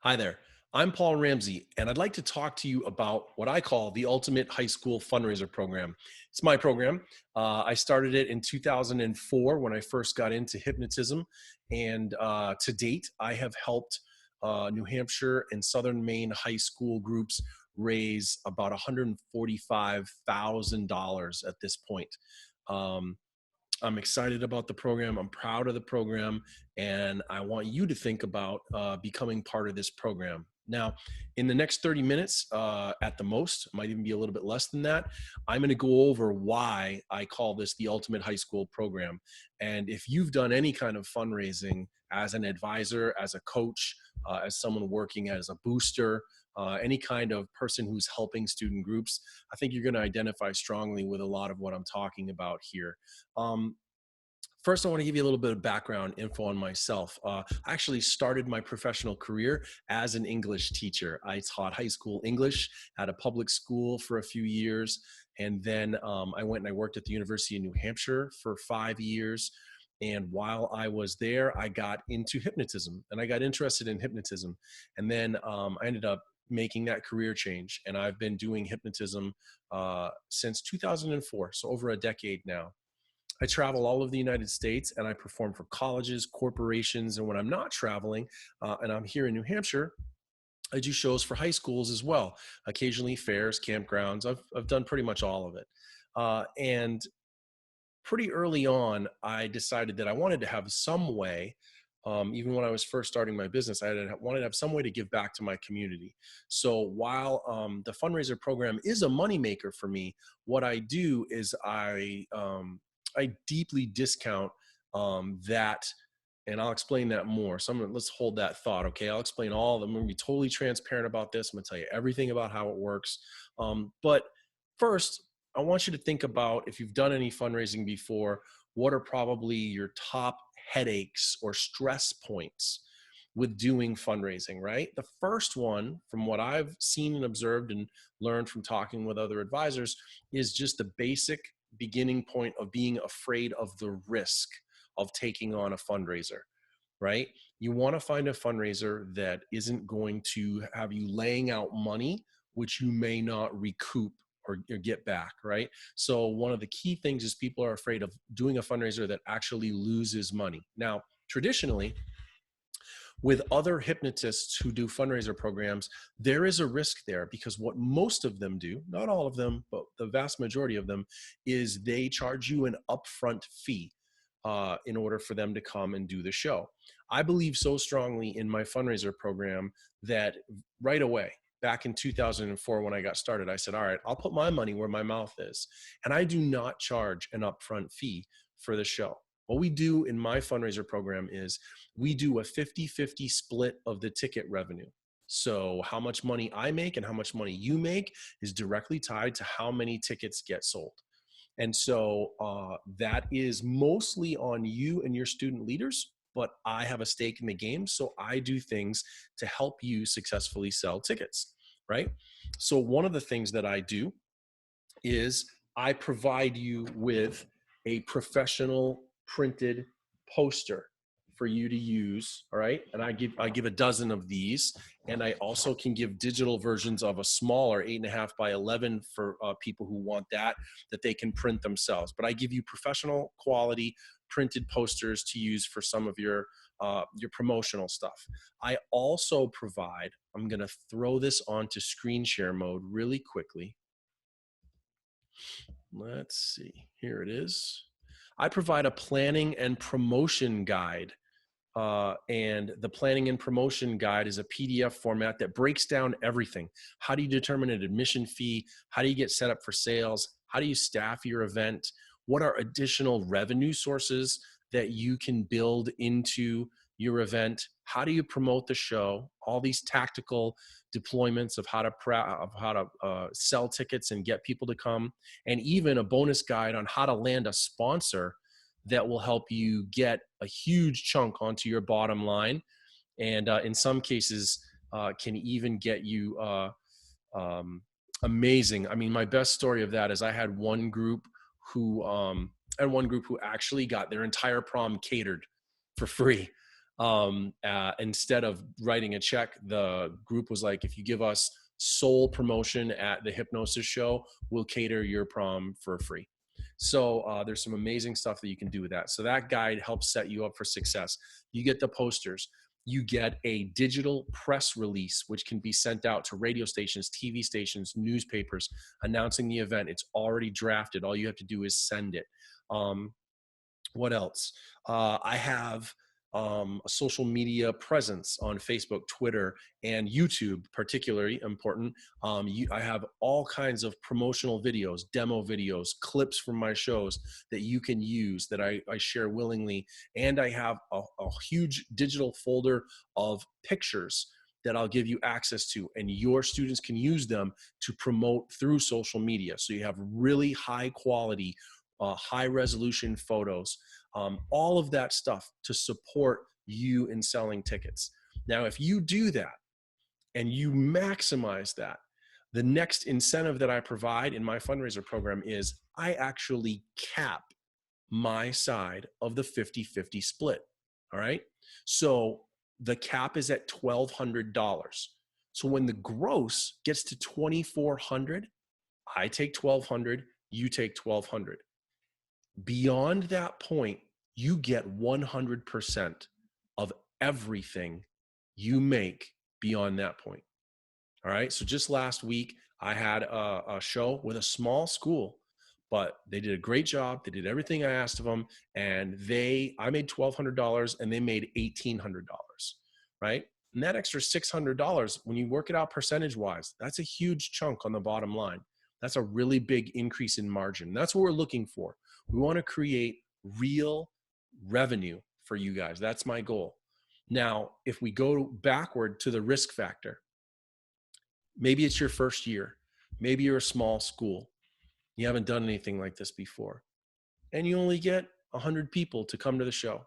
Hi there. I'm Paul Ramsay, and I'd like to talk to you about what I call the Ultimate High School Fundraiser Program. It's my program. I started it in 2004 when I first got into hypnotism, and to date, I have helped New Hampshire and Southern Maine high school groups raise about $145,000 at this point. Um, I'm excited about the program. I'm proud of the program, and I want you to think about becoming part of this program. Now, in the next 30 minutes, at the most, might even be a little bit less than that, I'm going to go over why I call this the Ultimate High School Program. And if you've done any kind of fundraising as an advisor, as a coach, as someone working as a booster, any kind of person who's helping student groups, I think you're going to identify strongly with a lot of what I'm talking about here. Um, First, I want to give you a little bit of background info on myself. I actually started my professional career as an English teacher. I taught high school English at a public school for a few years. And then I went and I worked at the University of New Hampshire for 5 years. And while I was there, I got into hypnotism and I got interested in hypnotism. And then I ended up making that career change. And I've been doing hypnotism since 2004, so over a decade now. I travel all over the United States and I perform for colleges, corporations, and when I'm not traveling and I'm here in New Hampshire, I do shows for high schools as well. Occasionally fairs, campgrounds. I've done pretty much all of it. And pretty early on, I decided that I wanted to have some way. Even when I was first starting my business, wanted to have some way to give back to my community. So while the fundraiser program is a moneymaker for me, what I do is I deeply discount that, and I'll explain that more. So let's hold that thought, okay? I'll explain all of them. I'm going to be totally transparent about this. I'm going to tell you everything about how it works. But first, I want you to think about, if you've done any fundraising before, what are probably your top headaches or stress points with doing fundraising, right? The first one, from what I've seen and observed and learned from talking with other advisors, is just the basic beginning point of being afraid of the risk of taking on a fundraiser, right? You want to find a fundraiser that isn't going to have you laying out money, which you may not recoup or get back, right? So one of the key things is people are afraid of doing a fundraiser that actually loses money. Now, traditionally, with other hypnotists who do fundraiser programs, there is a risk there because what most of them do, not all of them, but the vast majority of them, is they charge you an upfront fee in order for them to come and do the show. I believe so strongly in my fundraiser program that right away, back in 2004 when I got started, I said, all right, I'll put my money where my mouth is. And I do not charge an upfront fee for the show. What we do in my fundraiser program is we do a 50-50 split of the ticket revenue. So how much money I make and how much money you make is directly tied to how many tickets get sold. And so that is mostly on you and your student leaders, but I have a stake in the game. So I do things to help you successfully sell tickets, right? So one of the things that I do is I provide you with a professional printed poster for you to use. All right. And I give a dozen of these. And I also can give digital versions of a smaller 8.5 by 11 for people who want that they can print themselves. But I give you professional quality printed posters to use for some of your promotional stuff. I also provide, I'm going to throw this onto screen share mode really quickly. Let's see, here it is. I provide a planning and promotion guide. And the planning and promotion guide is a PDF format that breaks down everything. How do you determine an admission fee? How do you get set up for sales? How do you staff your event? What are additional revenue sources that you can build into your event? How do you promote the show? All these tactical deployments of how to sell tickets and get people to come, and even a bonus guide on how to land a sponsor that will help you get a huge chunk onto your bottom line, and in some cases can even get you amazing. I mean, my best story of that is I had one group who actually got their entire prom catered for free. Instead of writing a check, the group was like, if you give us sole promotion at the hypnosis show, we'll cater your prom for free. So there's some amazing stuff that you can do with that. So that guide helps set you up for success. You get the posters. You get a digital press release, which can be sent out to radio stations, TV stations, newspapers, announcing the event. It's already drafted. All you have to do is send it. What else? I have a social media presence on Facebook, Twitter, and YouTube, particularly important. I have all kinds of promotional videos, demo videos, clips from my shows that you can use that I share willingly. And I have a huge digital folder of pictures that I'll give you access to, and your students can use them to promote through social media. So you have really high quality, high resolution photos, all of that stuff to support you in selling tickets. Now, if you do that and you maximize that, the next incentive that I provide in my fundraiser program is I actually cap my side of the 50-50 split. All right. So the cap is at $1,200. So when the gross gets to $2,400, I take $1,200, you take $1,200. Beyond that point, you get 100% of everything you make beyond that point. All right. So just last week, I had a show with a small school, but they did a great job. They did everything I asked of them. And I made $1,200 and they made $1,800. Right. And that extra $600, when you work it out percentage wise, that's a huge chunk on the bottom line. That's a really big increase in margin. That's what we're looking for. We want to create real revenue for you guys. That's my goal. Now, if we go backward to the risk factor, maybe it's your first year. Maybe you're a small school. You haven't done anything like this before. And you only get 100 people to come to the show,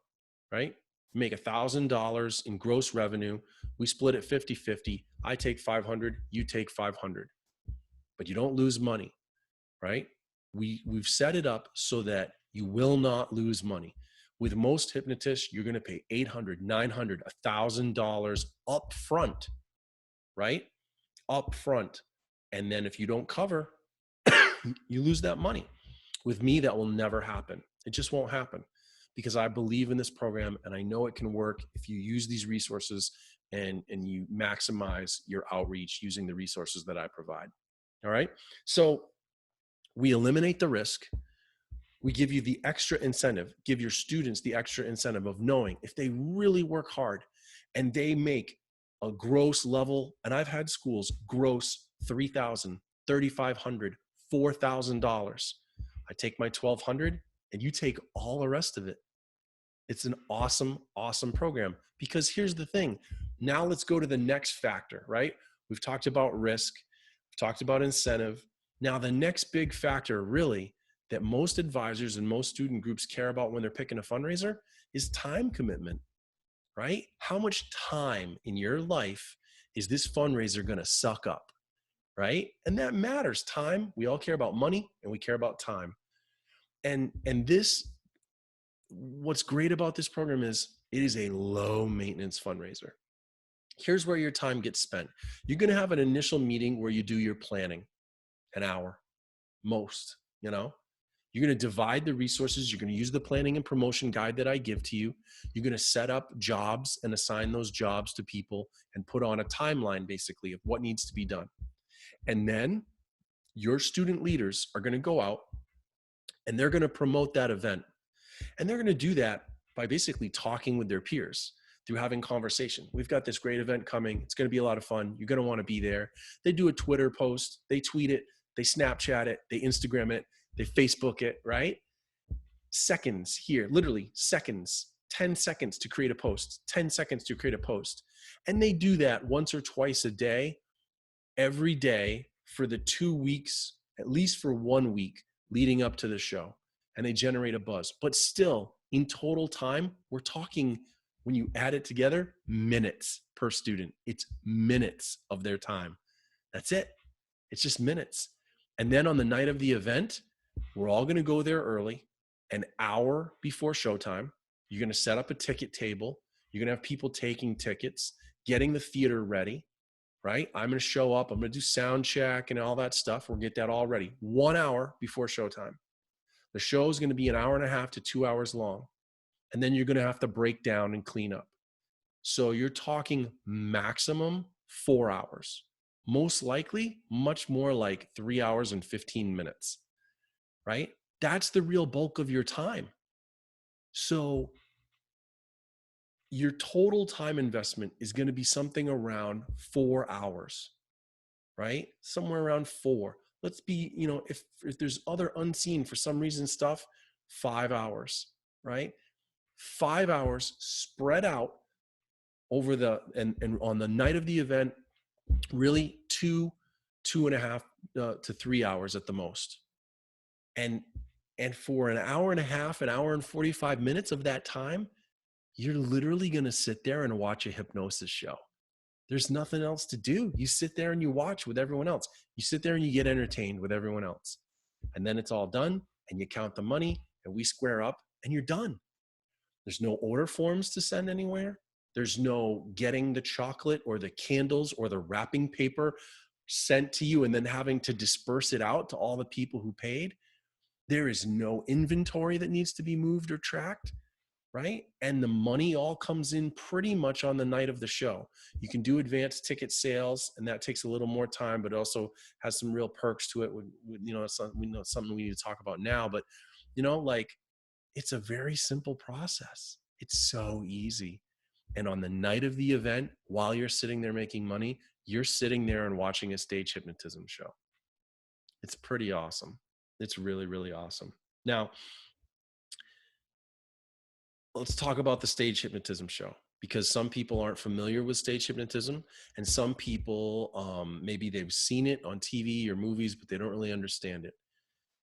right? You make $1,000 in gross revenue. We split it 50-50. I take 500, you take 500. But you don't lose money, right? We've set it up so that you will not lose money. With most hypnotists, you're going to pay $800, $900, $1,000 up front, right? Up front. And then if you don't cover, you lose that money. With me, that will never happen. It just won't happen because I believe in this program and I know it can work if you use these resources and you maximize your outreach using the resources that I provide. All right. So we eliminate the risk. We give you the extra incentive, give your students the extra incentive of knowing if they really work hard and they make a gross level, and I've had schools gross $3,000, $3,500, $4,000. I take my $1,200 and you take all the rest of it. It's an awesome, awesome program because here's the thing. Now let's go to the next factor, right? We've talked about risk. We've talked about incentive. Now the next big factor really that most advisors and most student groups care about when they're picking a fundraiser is time commitment, right? How much time in your life is this fundraiser going to suck up, right? And that matters. Time. We all care about money and we care about time. And this, what's great about this program is it is a low maintenance fundraiser. Here's where your time gets spent. You're going to have an initial meeting where you do your planning, an hour, most, you know. You're going to divide the resources. You're going to use the planning and promotion guide that I give to you. You're going to set up jobs and assign those jobs to people and put on a timeline basically of what needs to be done. And then your student leaders are going to go out and they're going to promote that event. And they're going to do that by basically talking with their peers through having conversation. We've got this great event coming. It's going to be a lot of fun. You're going to want to be there. They do a Twitter post. They tweet it. They Snapchat it. They Instagram it. They Facebook it, right? Seconds here, literally seconds, 10 seconds to create a post, 10 seconds to create a post. And they do that once or twice a day, every day for the 2 weeks, at least for 1 week leading up to the show. And they generate a buzz. But still, in total time, we're talking, when you add it together, minutes per student. It's minutes of their time. That's it. It's just minutes. And then on the night of the event, we're all going to go there early, an hour before showtime. You're going to set up a ticket table. You're going to have people taking tickets, getting the theater ready, right? I'm going to show up. I'm going to do sound check and all that stuff. We'll get that all ready 1 hour before showtime. The show is going to be an hour and a half to 2 hours long. And then you're going to have to break down and clean up. So you're talking maximum 4 hours. Most likely, much more like 3 hours and 15 minutes, right? That's the real bulk of your time. So your total time investment is going to be something around 4 hours, right? Somewhere around 4. Let's be, if there's other unseen for some reason stuff, 5 hours, right? 5 hours spread out over and on the night of the event, really 2.5 to 3 hours at the most. And for an hour and a half, an hour and 45 minutes of that time, you're literally going to sit there and watch a hypnosis show. There's nothing else to do. You sit there and you watch with everyone else. You sit there and you get entertained with everyone else. And then it's all done and you count the money and we square up and you're done. There's no order forms to send anywhere. There's no getting the chocolate or the candles or the wrapping paper sent to you and then having to disperse it out to all the people who paid. There is no inventory that needs to be moved or tracked, right? And the money all comes in pretty much on the night of the show. You can do advanced ticket sales, and that takes a little more time, but also has some real perks to it. It's something we need to talk about now, but it's a very simple process. It's so easy. And on the night of the event, while you're sitting there making money, you're sitting there and watching a stage hypnotism show. It's pretty awesome. It's really, really awesome. Now, let's talk about the stage hypnotism show, because some people aren't familiar with stage hypnotism, and some people, maybe they've seen it on TV or movies, but they don't really understand it.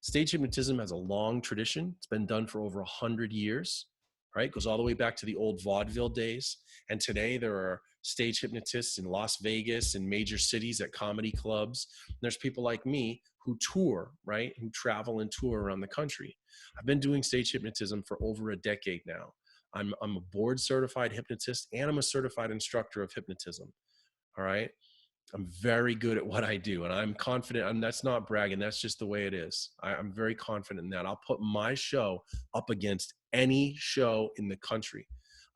Stage hypnotism has a long tradition. It's been done for over 100 years, right? It goes all the way back to the old vaudeville days. And today there are stage hypnotists in Las Vegas and major cities at comedy clubs. And there's people like me who tour, right? Who travel and tour around the country. I've been doing stage hypnotism for over a decade now. I'm a board certified hypnotist and I'm a certified instructor of hypnotism. All right. I'm very good at what I do, and I'm confident. And that's not bragging. That's just the way it is. I'm very confident in that. I'll put my show up against any show in the country.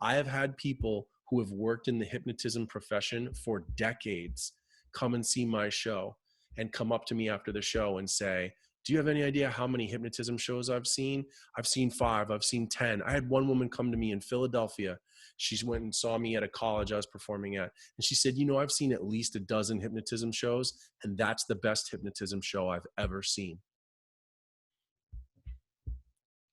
I have had people who have worked in the hypnotism profession for decades come and see my show and come up to me after the show and say, do you have any idea how many hypnotism shows I've seen? I've seen 5, I've seen 10. I had one woman come to me in Philadelphia. She went and saw me at a college I was performing at. And she said, I've seen at least a dozen hypnotism shows, and that's the best hypnotism show I've ever seen.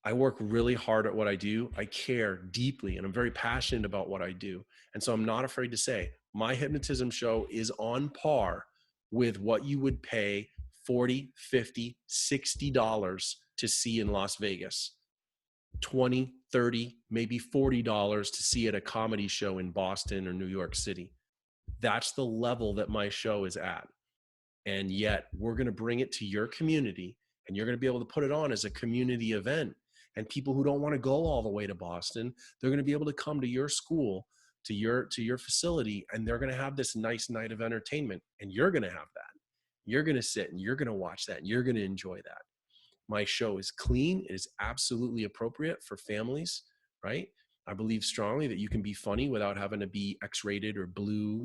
I work really hard at what I do. I care deeply, and I'm very passionate about what I do. And so I'm not afraid to say my hypnotism show is on par with what you would pay $40, $50, $60 to see in Las Vegas. $20, $30, maybe $40 to see at a comedy show in Boston or New York City. That's the level that my show is at. And yet we're going to bring it to your community, and you're going to be able to put it on as a community event. And people who don't want to go all the way to Boston, they're going to be able to come to your school, to your facility, and they're going to have this nice night of entertainment. And you're going to have that. You're going to sit and you're going to watch that and you're going to enjoy that. My show is clean. It is absolutely appropriate for families, right? I believe strongly that you can be funny without having to be X-rated or blue.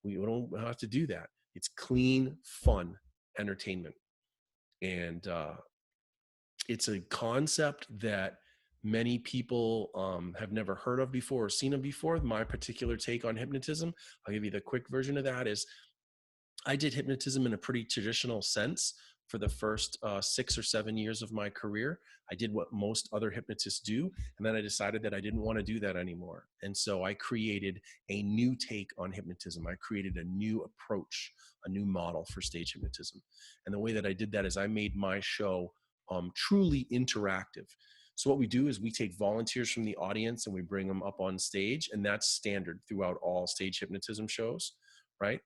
We don't have to do that. It's clean, fun entertainment. And it's a concept that many people have never heard of before or seen of before. My particular take on hypnotism, I'll give you the quick version of that, is I did hypnotism in a pretty traditional sense for the first 6 or 7 years of my career. I did what most other hypnotists do, and then I decided that I didn't want to do that anymore. And so I created a new take on hypnotism. I created a new approach, a new model for stage hypnotism. And the way that I did that is I made my show truly interactive. So what we do is we take volunteers from the audience and we bring them up on stage, and that's standard throughout all stage hypnotism shows, right?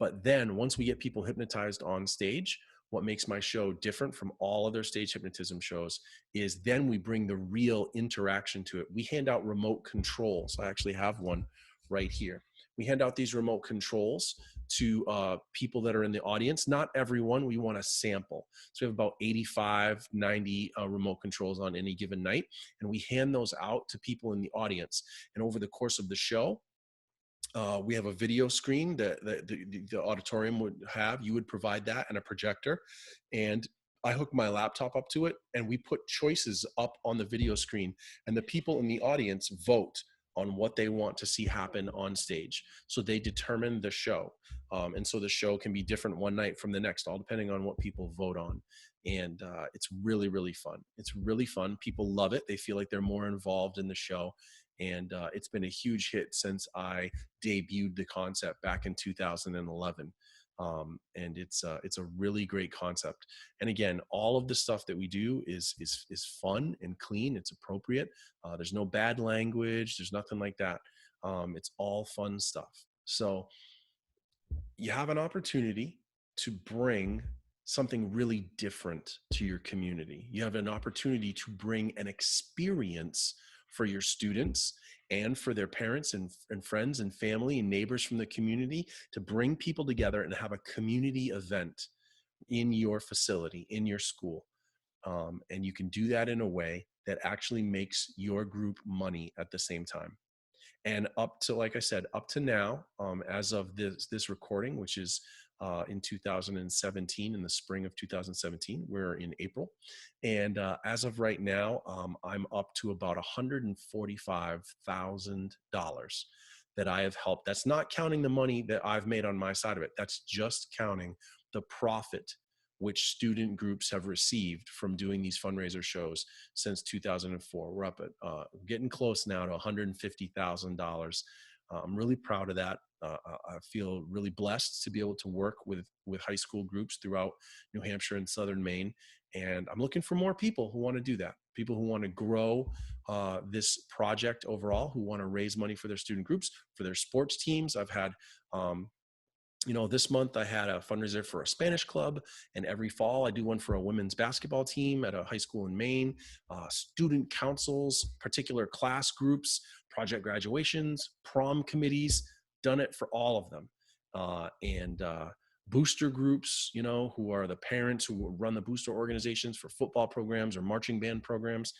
But then once we get people hypnotized on stage, what makes my show different from all other stage hypnotism shows is then we bring the real interaction to it. We hand out remote controls. I actually have one right here. We hand out these remote controls to people that are in the audience. Not everyone, we want to sample. So we have about 85, 90 remote controls on any given night, and we hand those out to people in the audience. And over the course of the show, we have a video screen that the auditorium would have. You would provide that and a projector. And I hook my laptop up to it, and we put choices up on the video screen. And the people in the audience vote on what they want to see happen on stage. So they determine the show. And so the show can be different one night from the next, all depending on what people vote on. And it's really, really fun. It's really fun. People love it. They feel like they're more involved in the show. And it's been a huge hit since I debuted the concept back in 2011. And it's a really great concept. And again, all of the stuff that we do is fun and clean. It's appropriate. There's no bad language. There's nothing like that. It's all fun stuff. So you have an opportunity to bring something really different to your community. You have an opportunity to bring an experience for your students and for their parents and friends and family and neighbors from the community, to bring people together and have a community event in your facility, in your school. And you can do that in a way that actually makes your group money at the same time. And up to, like I said, up to now, as of this recording, which is in 2017, in the spring of 2017, we're in April. And as of right now, I'm up to about $145,000 that I have helped. That's not counting the money that I've made on my side of it. That's just counting the profit which student groups have received from doing these fundraiser shows since 2004. We're up at getting close now to $150,000. I'm really proud of that. I feel really blessed to be able to work with high school groups throughout New Hampshire and Southern Maine. And I'm looking for more people who want to do that. People who want to grow this project overall, who want to raise money for their student groups, for their sports teams. I've had this month I had a fundraiser for a Spanish club, and every fall I do one for a women's basketball team at a high school in Maine, student councils, particular class groups, project graduations, prom committees, done it for all of them. And booster groups, who are the parents who run the booster organizations for football programs or marching band programs.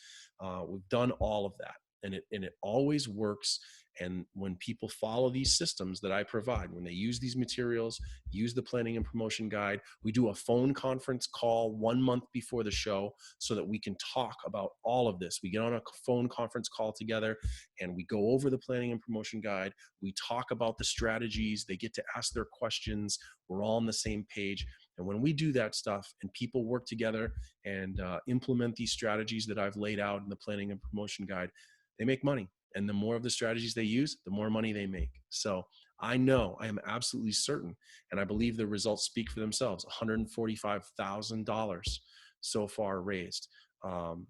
We've done all of that, and it always works. And when people follow these systems that I provide, when they use these materials, use the planning and promotion guide, we do a phone conference call 1 month before the show so that we can talk about all of this. We get on a phone conference call together and we go over the planning and promotion guide. We talk about the strategies. They get to ask their questions. We're all on the same page. And when we do that stuff and people work together and implement these strategies that I've laid out in the planning and promotion guide, they make money. And the more of the strategies they use, the more money they make. So I am absolutely certain, and I believe the results speak for themselves. $145,000 so far raised. The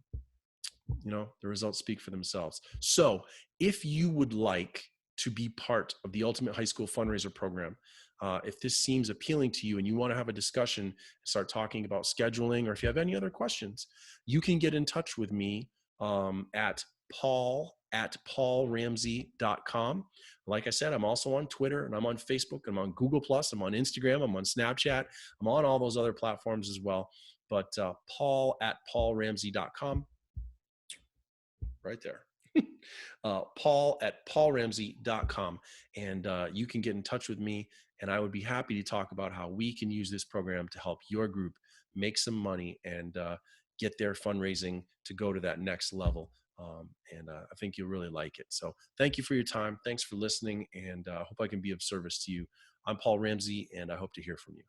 results speak for themselves. So if you would like to be part of the Ultimate High School Fundraiser Program, if this seems appealing to you and you want to have a discussion, start talking about scheduling, or if you have any other questions, you can get in touch with me at paul@paulramsay.com. Like I said, I'm also on Twitter and I'm on Facebook. I'm on Google+. I'm on Instagram. I'm on Snapchat. I'm on all those other platforms as well. But paul@paulramsay.com. Right there. paul@paulramsay.com. And you can get in touch with me, and I would be happy to talk about how we can use this program to help your group make some money and get their fundraising to go to that next level. And I think you'll really like it. So thank you for your time. Thanks for listening, and I hope I can be of service to you. I'm Paul Ramsay, and I hope to hear from you.